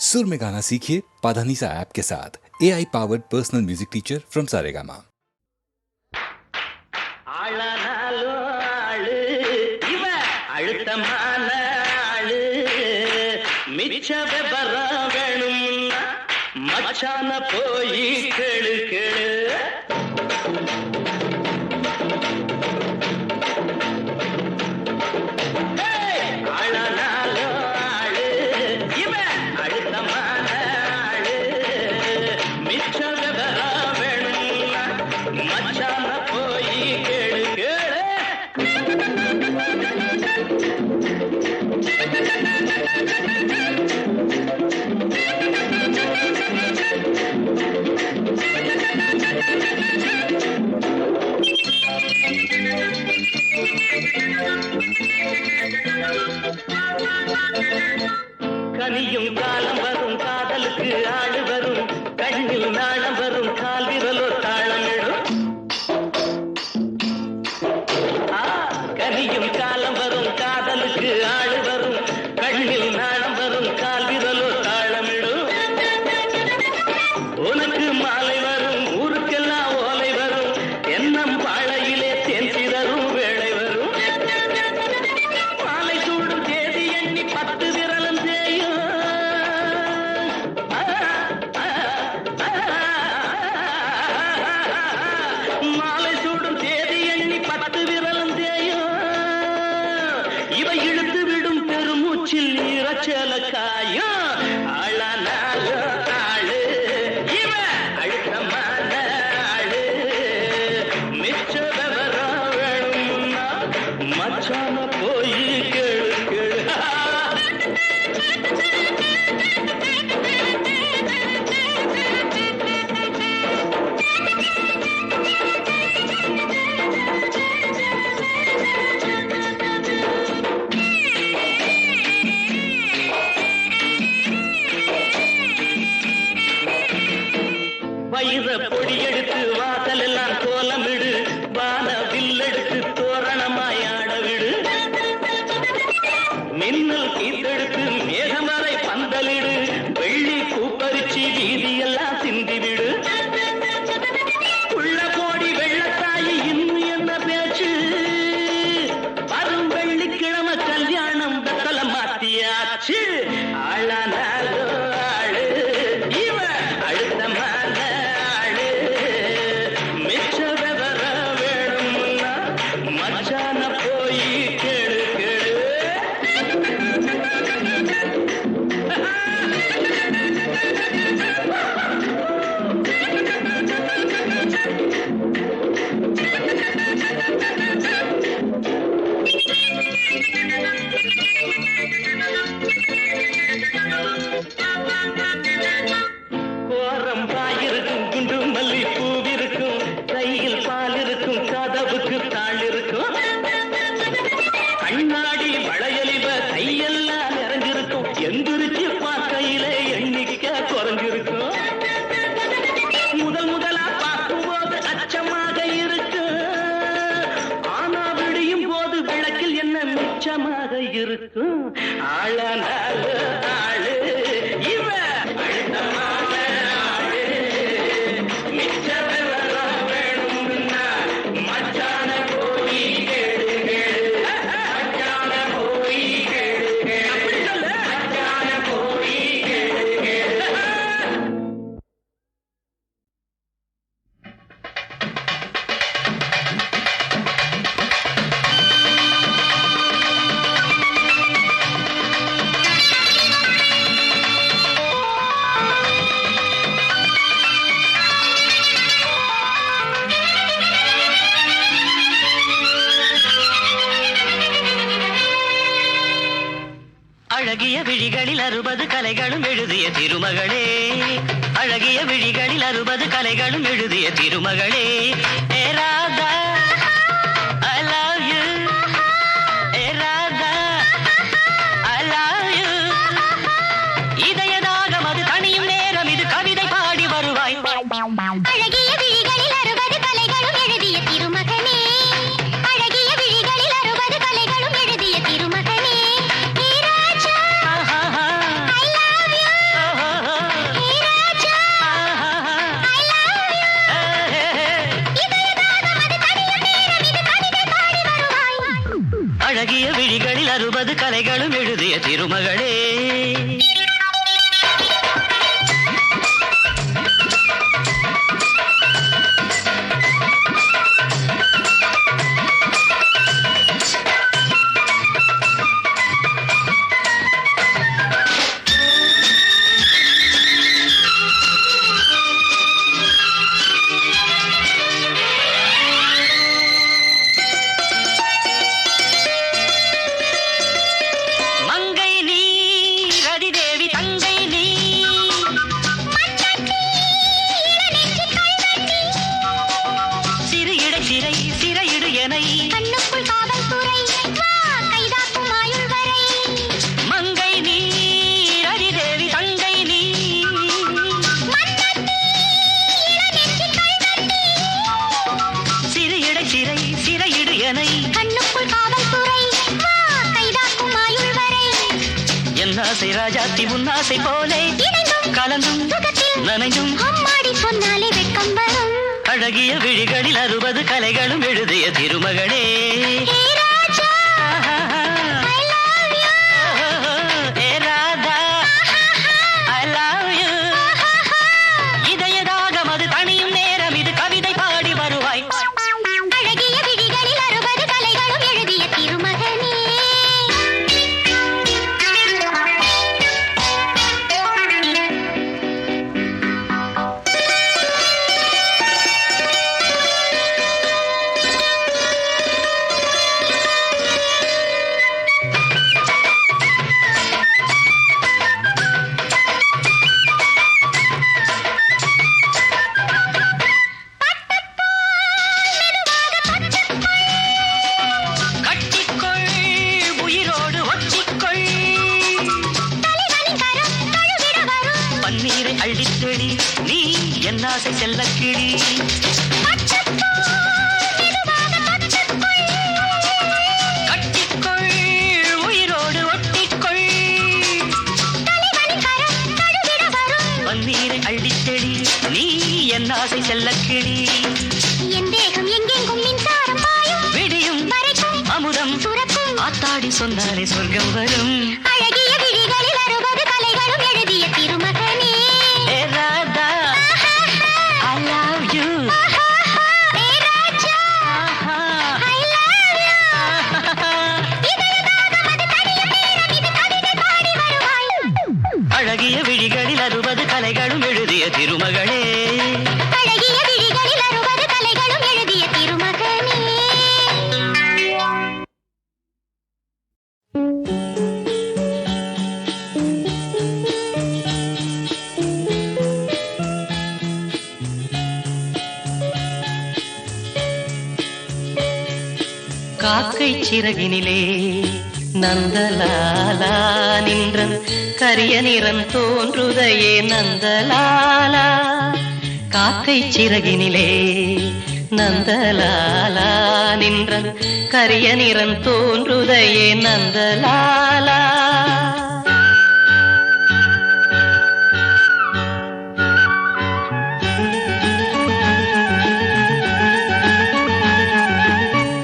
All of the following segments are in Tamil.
सुर में गाना सीखिए पाधानीसा ऐप के साथ AI powered personal music teacher from Saregama. ஆளானாலும் ஆளு இவ அழுத்தமான ஆளு மிச்ச விபரம் வேணும்னா மச்சான போய் கேளு கேளு ஆளானாலும் ஆளு இவ அழுத்தமான ஆளு மிச்ச விபரம் வேணும்னா மச்சான போய் கேளு கேளு கனியும் காலம் வரும் காதலுக்கு ஆடு வரும் கண்ணில் நாணம் வரும் கால் விரலோ தாளமிடும் கனியும் காலம் வரும் காதலுக்கு ஆடு வரும் கண்ணில் நாணம் வரும் கால் விரலோ தாளமிடும் உனக்கு மாலை வரும் ஊருக்கெல்லாம் ஓலை வரும் எண்ணம் பாழையிலே தேன் சிதறும் வேளை வரும் மாலை சூடும் தேதி எண்ணி 10 விரலும் தேயும் மாலை சூடும் தேதி எண்ணி 10 விரலும் தேயும் இவ இழுத்து விடும் பெருமூச்சில் ஈரச்சல காயும் ஆளானாலும் ஆளு இவ அழுத்தமான ஆளு மிச்ச விவரம் வேணும்னா மச்சான போய் கேளு கேளு வயிற பொடி எடுத்து வாசல் எல்லாம் கோலமிடு வான வில்லெடுத்து தோரணமாய் ஆட விடு மின்னல் கீத்தெடுத்து மேகம் வரை பந்தலிடு வெள்ளி பூப்பரிச்சி வீதியெல்லாம் சிந்திவிடு உள்ள கோடி வெள்ளத்தாயி இன்னும் என்ன பேச்சு வரும் வெள்ளிக்கிழமை கல்யாணம் வெத்தல மாத்தியாச்சு ஆளானாலோ ஆளு இவ அழுத்தமான ஆளு மிச்ச விவரம் வேணும்னா மச்சான போய் கேளு கேளு கோரம் பாயிருக்கும் குண்டு மல்லி பூவிருக்கும் கையில் பால் இருக்கும் கதவுக்கு தாள் இருக்கும் கண்ணாடி வளையலிவ கையெல்லாம் நிறைஞ்சிருக்கும் எந்திரிச்சு பார்க்கையில எண்ணிக்கை குறைஞ்சிருக்கும் முதல் முதலா பார்க்கும்போது அச்சமாக இருக்கு ஆனா விடியும் போது விளக்கில் என்ன மிச்சமாக இருக்கும் ஆளானாலு ஆளு இவ அழுத்தமான ஆளு மிச்ச விவரம் வேணும்னா மச்சான போய் கேளு கேளு மச்சான போய் கேளு கேளு மச்சான போய் கேளு கேளு அழகிய விழிகளில் 60 கலைகளும் எழுதிய திருமகளே அழகிய விழிகளில் 60 கலைகளும் எழுதிய திருமகளே ஏ Radha I love you A Radha I love you இதயதாகம் அது தனியும் நேரம் இது கவிதை பாடி வருவாய் அழகிய விழிகளில் 60 கலைகளும் எழுதிய திருமகனே அழகிய விழிகளில் 60 கலைகளும் எழுதிய திருமகனே ஹே ராஜா I love you அறுபது கலைகளும் எழுதிய திருமகளே. ராஜாத்தி உன்னாசை போலே கலந்தும் நனைஞ்சும் அம்மாடி சொன்னாலே வெட்கம் வரும். அழகிய விழிகளில் 60 கலைகளும் எழுதிய திருமகளே. என்னாசை செல்ல கிளி கட்டிக்கொள் உயிரோடு ஒட்டிக்கொள் பன்னீரை அள்ளித்தெளி நீ என்னாசை செல்ல கிளி. என் தேகம் எங்கெங்கும் மின்சாரம் பாயும் விடியும் வரைக்கும் அமுதம் சுரக்கும் ஆத்தாடி சொன்னாலே சொர்க்கம் வரும். அழகிய விழிகளில் 60 கலைகளும் எழுதிய திருமகனே. அழகிய விழிகளில் 60 கலைகளும் எழுதிய திருமகளே. அழகிய விழிகளில் 60 கலைகளும் எழுதிய திருமகனே. காக்கை சிறகினிலே நந்தலாலா நின்றன் கரிய நிறம் தோன்றுதையே நந்தலாலா. காக்கை சிறகினிலே நந்தலாலா நின்றன் கரிய நிறம் தோன்றுதையே நந்தலாலா.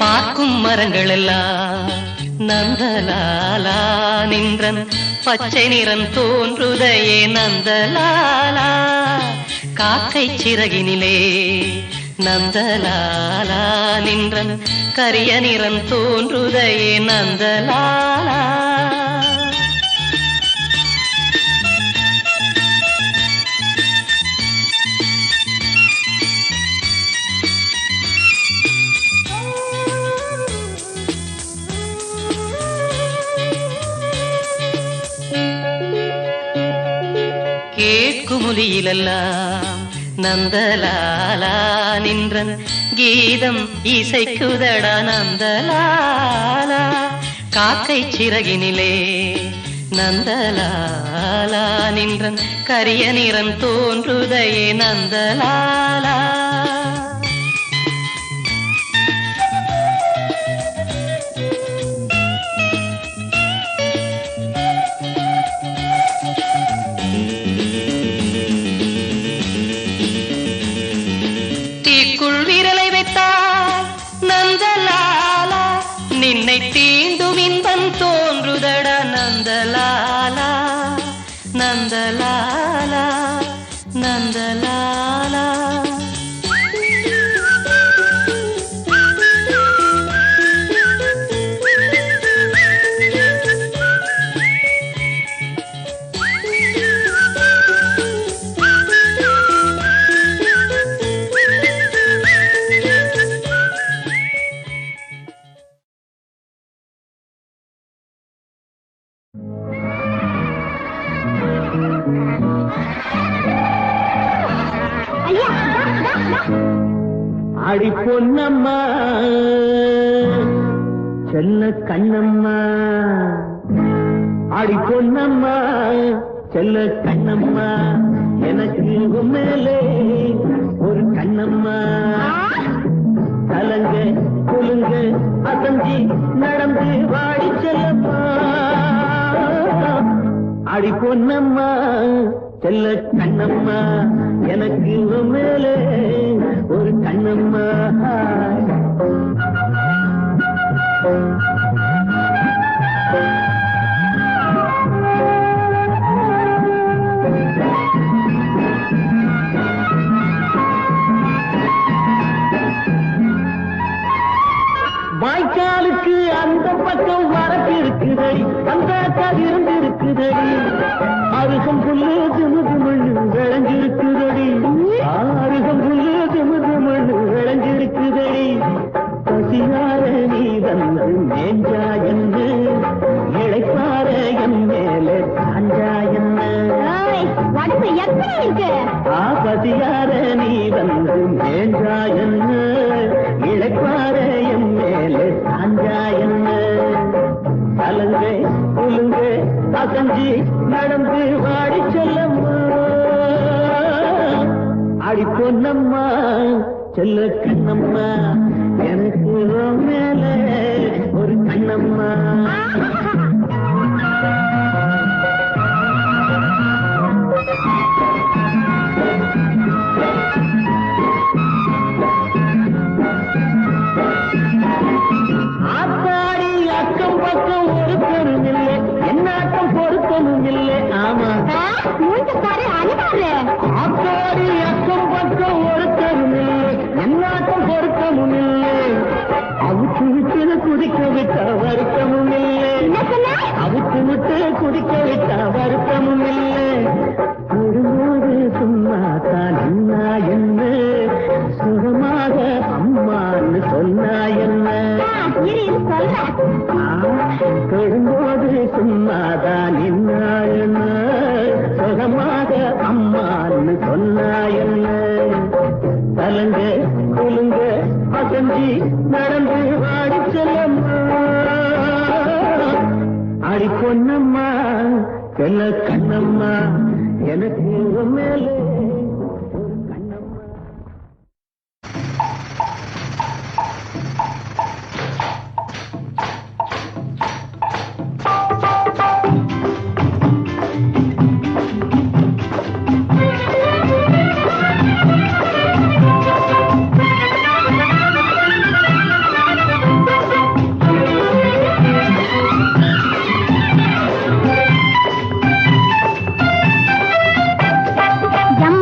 பார்க்கும் மரங்கள் எல்லாம் நந்தலாலா நின்றன் பச்சை நிறம் தோன்றுதையே நந்தலாலா. காக்கை சிறகினிலே நந்தலாலா நின்றன் கரிய நிறம் தோன்றுதையே நந்தலாலா. கேட்குமுலியிலெல்லாம் நந்தலாலா நின்றன் கீதம் இசைக்குதடா நந்தலாலா. காக்கை சிறகினிலே நந்தலாலா நின்றன் கரிய நிறம் தோன்றுதையே நந்தலாலா. தீக்குள் விரலை வைத்தால் நந்தலாலா நின்னை தீண்டும் இன்பம் தோன்று நந்தலாலா நந்தலாலா. அடி பொன்னம்மா செல்ல கண்ணம்மா, அடி பொன்னம்மா செல்ல கண்ணம்மா, எனக்கு மேலே ஒரு கண்ணம்மா. கலங்க குலுங்க அசஞ்சி நடந்து வாடி செல்லம்மா, அடி பொன்னம்மா செல்ல கண்ணம்மா, எனக்கு மேலே ஒரு கண்ணம்மா. வாய்க்காலுக்கு அந்த பக்கம் வரப்பு இருக்குதடி, அந்த கதிர்ந்து இருக்குதடி, அருகம் புல்லு திமுது மண்ணு விளைஞ்சிருக்குதடி, அருகம் புல்லு திமுது மண்ணு விளைஞ்சிருக்குதடி. பசியார நீ வந்து மேஞ்சா என்ன, இழைப்பார என் மேலே சாஞ்சா என்ன, பசியார நீ வந்து மேஞ்சா என்ன, இழைப்பார என் மேலே சாஞ்சா என்ன. கலங்க குலுங்க அசஞ்சி நடந்து வாடி செல்லம்மா, அடி பொன்னம்மா செல்ல கண்ணம்மா, எனக்கு மேல ஒரு கண்ணம்மா. ஆத்தாடி அக்கம் பக்கம் ஒருத்தரும் இல்லை, என்னாட்டம் பொருத்தமும் இல்லை. ஆமா ஆத்தாடி அக்கம் பக்கம் ஒருத்தரும் இல்லை, என்னாட்டம் பொருத்தமும் இல்லை. அவுத்து விட்டு குடிக்க விட்ட வருத்தமும் இல்லை, அவுத்து விட்டு குடிக்க விட்ட வருத்தமும் இல்லை. வரும்போது சும்மா தான் என்ன, சுகமாக அம்மான்னு சொன்னா என்ன, தொடும்போது சும்மாதான் என்ன, சுகமாக அம்மான்னு சொன்னா என்ன. கலங்க குலுங்க அசஞ்சி நடந்து வாடி செல்லம்மா, அடி பொன்னம்மா செல்ல கண்ணம்மா, எனக்கு மேலே ஒரு கண்ணம்மா. ஜம்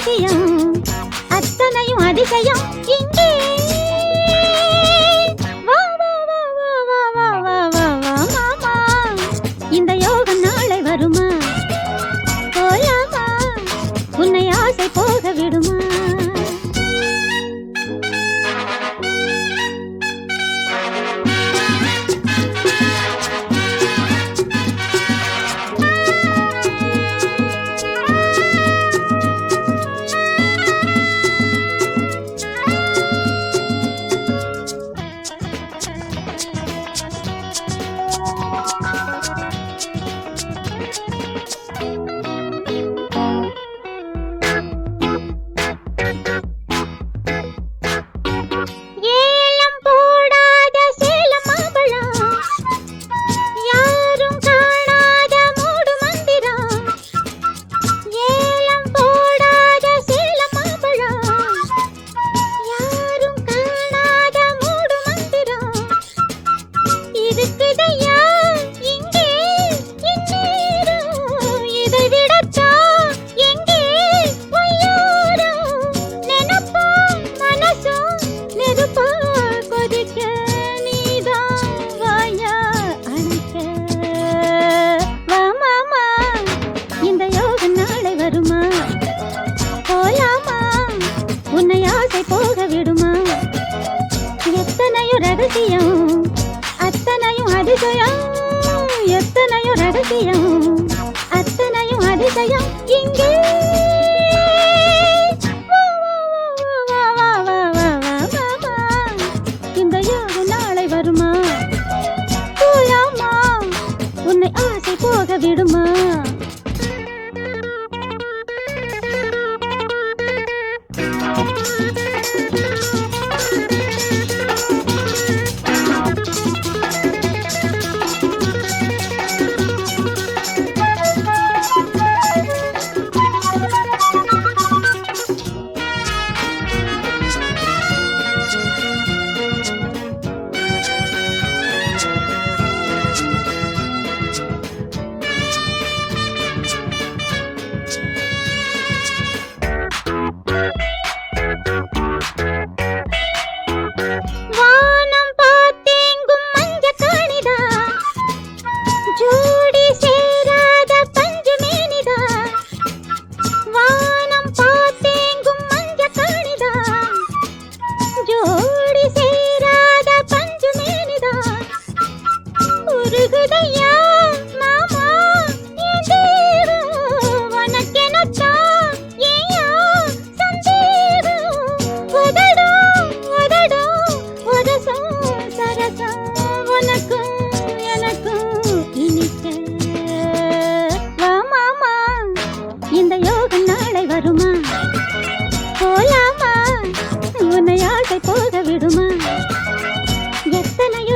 ரகசியம் அத்தனையும் அதிசயம் இங்கே வா வா வா வா வா வா வா வா வா மாமா இந்த யோகம் நாளை வருமா போலாமா உன்னை ஆசை போக விடுமா ரகசியம் அத்தனையும் அதிசயம் எத்தனையும் ரகசியம் அத்தனையும் அதிசயம் இங்கே வா வா வா வா வா வா வா இந்த யோகம் நாளை வருமா போலாமா உன்னை ஆசை போக விடுமா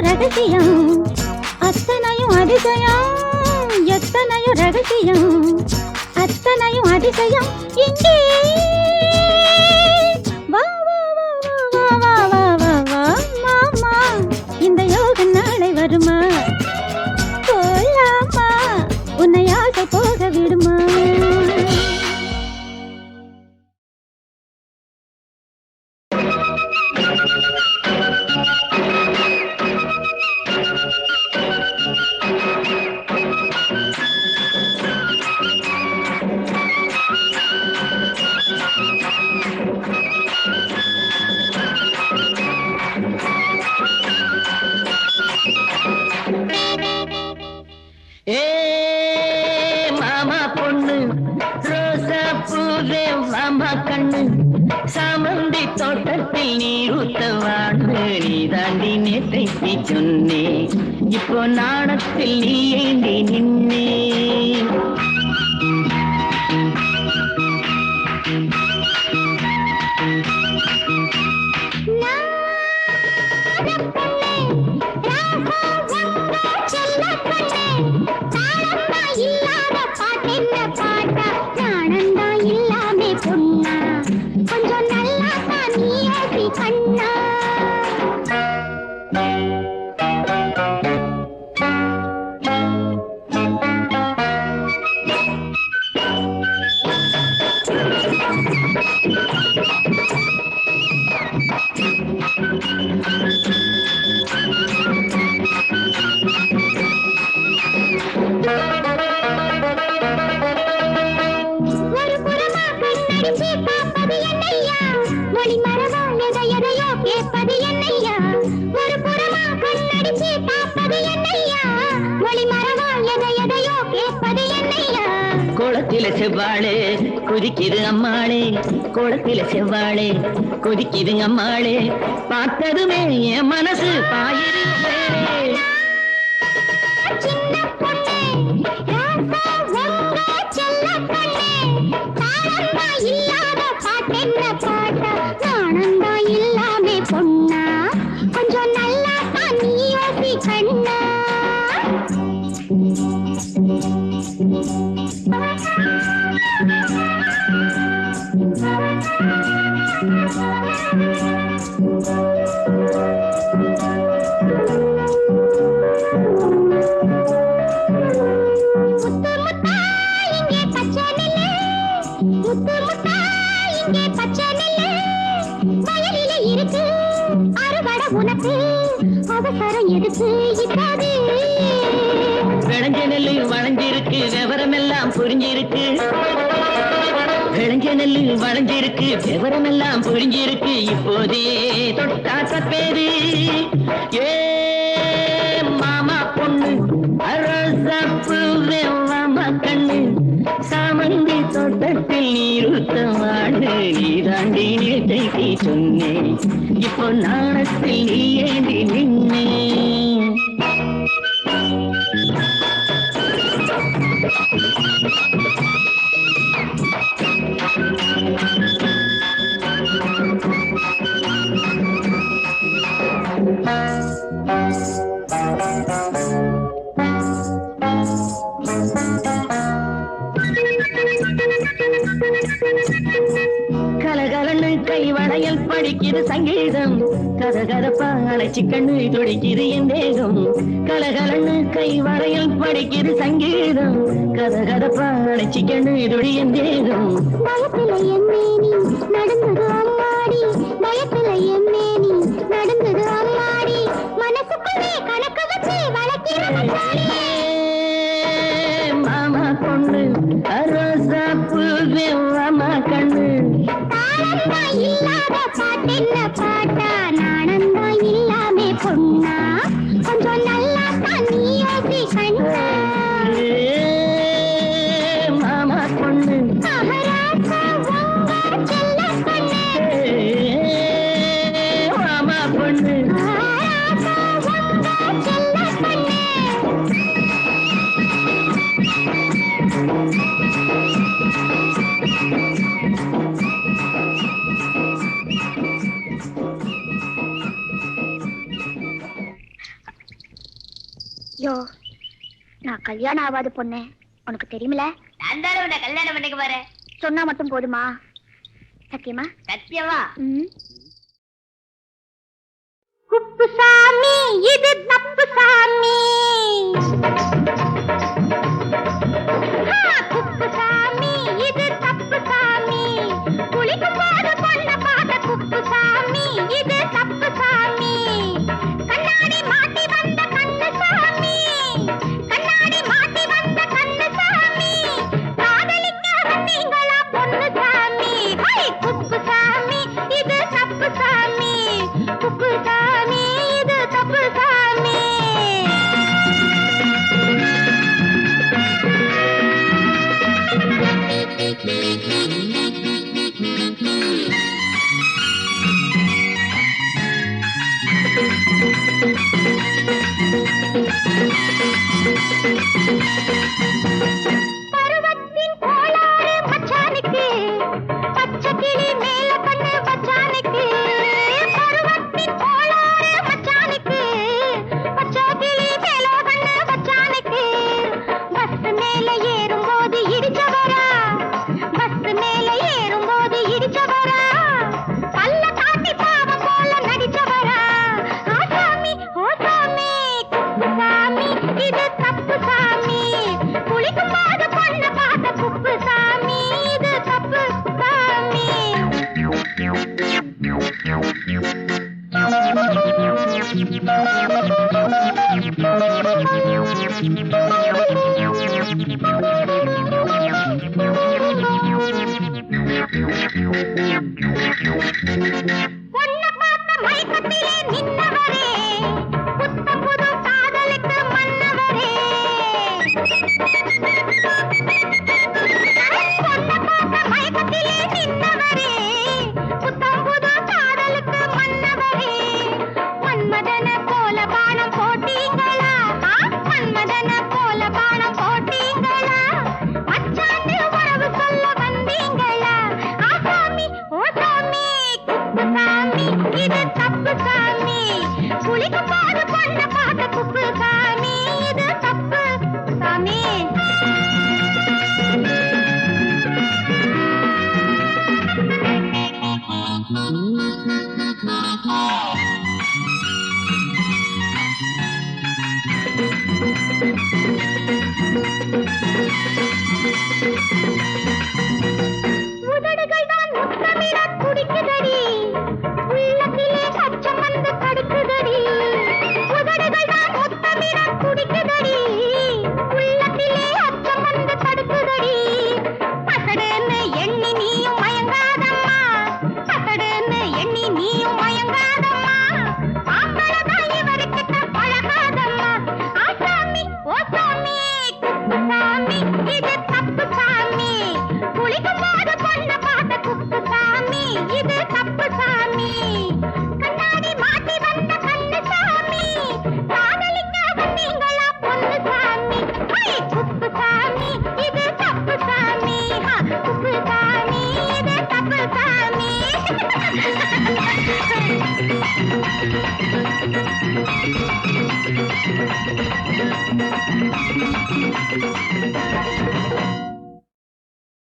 ரகசியம் அத்தனையும் அதிசயம் எத்தனையும் ரகசியம் அத்தனையும் அதிசயம் இங்கே வா வா வா வா வா வா வா மாமா இந்த யோகம் நாளை வருமா போலாமா உன்னை ஆசை போக விடுமா சாமந்தி தோட்டத்தில் நீர் ஊத்தவாண்டு நீ தாண்டி நேற்றைக்கு சொன்னே இப்போ நாணத்தில் நீ ஏண்டி நின்னே குளத்தில செவ்வாழே குதிக்குது அம்மாளே, குளத்தில செவ்வாழே குதிக்குது அம்மாளே, பார்த்ததுமே என் மனசு பாயுது மேலே. கொஞ்சம் நல்லா நீ யோசி கண்ணா. விளைஞ்ச நெல்லு வளைஞ்சிருக்கு, விவரம் எல்லாம் புரிஞ்சிருக்கு. விளைஞ்ச நெல்லு வளைஞ்சிருக்கு, விவரம் எல்லாம் புரிஞ்சிருக்கு. இப்போதே தொட்டா தப்பேது. ஏ மாமா பொண்ணு அரசப்பு மாமா கண்ணு, சாமந்தி தோட்டத்தில் நீருத்தவாடு நீ தாண்டி நேற்றைக்கு சொன்னேன். இப்போ நாணத்தில் நீ ஏண்டி நின்னே. கலகலன்னு கை வளையல் படிக்குது சங்கீதம், கதகதப்பா அழைச்சி கண்ணு துடிக்குது என் தேகம். கலகலன்னு கை வளையல் படிக்குது சங்கீதம், கதகதப்பா அழைச்சி கண்ணு துடி என் தேகம். பயத்துல எம்மேனி நடந்தது அம்மாடி, பயத்துல எம்மேனி நடந்தது அம்மாடி, மனசுக்குள்ளே கணக்கு வச்சு வளர்க்கிறது மாமா பொண்ணு ரோசாப்பூ மாமா கண்ணு. தாளந்தா இல்லாத பாட்டென்ன பாட்டா, நாணந்தா இல்லாமே பொண்ணா, கொஞ்சம் நல்லா நீ யோசி கண்ணா. மாமா பொண்ணு மகாராஜா உங்க செல்ல பொண்ணு, மாமா பொண்ணு மகாராஜா உங்க செல்ல பொண்ணு. யோ, நான் கல்யாணம் ஆகாத பொண்ணு உனக்கு தெரியுமில. நான் தானே உன்னை கல்யாணம் பண்ணிக்க போறேன். சொன்னா மட்டும் போதுமா? சத்தியமா? சத்தியமா? குப்பு சாமி இது தப்பு சாமி, குப்பு சாமி இது தப்பு சாமி, குளிக்கும் போது பொண்ண பார்த்த குப்பு சாமி இது தப்பு சாமி. கண்ணாடி மாட்டி வந்த கண்ணு சாமி, கண்ணாடி மாட்டி வந்த கண்ணு சாமி, காதலிக்க வந்தீங்களா பொண்ணு சாமி. குப்பு சாமி இது தப்பு சாமி, குப்பு சாமி இது தப்பு சாமி. பருவத்தின் கோளாறு மச்சானுக்கு, பச்சை கிளி மேல கண்ணு மச்சானுக்கு. பருவத்தின் கோளாறு மச்சானுக்கு, பச்சை கிளி மேல கண்ணு மச்சானுக்கு. பஸ் மேல ஏறும்போது இடிச்சவரா, பஸ் மேல ஏறும்போது இடிச்சவரா, பல்ல காட்டி பாவம் போல நடிச்சவரா. ஆசாமி ஓ சாமி, குப்பு சாமி இது தப்பு சாமி, குளிக்கும் போது பொண்ண பார்த்த குப்பு சாமி இது தப்பு சாமி. பொண்ண பார்த்த மயக்கத்திலே நின்னவரே, புத்தம் புது காதலுக்கு மன்னவரே. தப்பு சாமி குளிக்கும் போது பொண்ண பார்த்த குப்பு சாமி இது தப்பு சாமி உதடுகள் தான் முத்தமிட துடிக்குதடி உள்ளத்திலே அச்சம் வந்து தடுக்குதடி உதடுகள் தான் முத்தமிட துடிக்குதடி உள்ளத்திலே அச்சம் வந்து தடுக்குதடி பசடுன்னு எண்ணி நீயும் மயங்காதம்மா பசடுன்னு எண்ணி நீயும் மயங்காதம்மா ஆம்பளதான் இவருக்கிட்ட பழகாதம்மா ஆசாமி ஓ சாமி குப்பு சாமி இது தப்பு சாமி குளிக்கும் போது பொண்ண பார்த்த குப்பு சாமி இது தப்பு சாமி கண்ணாடி மாட்டி வந்த கண்ணு சாமி காதலிக்காத நீங்களா பொண்ணு சாமி ஐ குப்பு சாமி இது தப்பு சாமி குப்பு சாமி இது தப்பு சாமி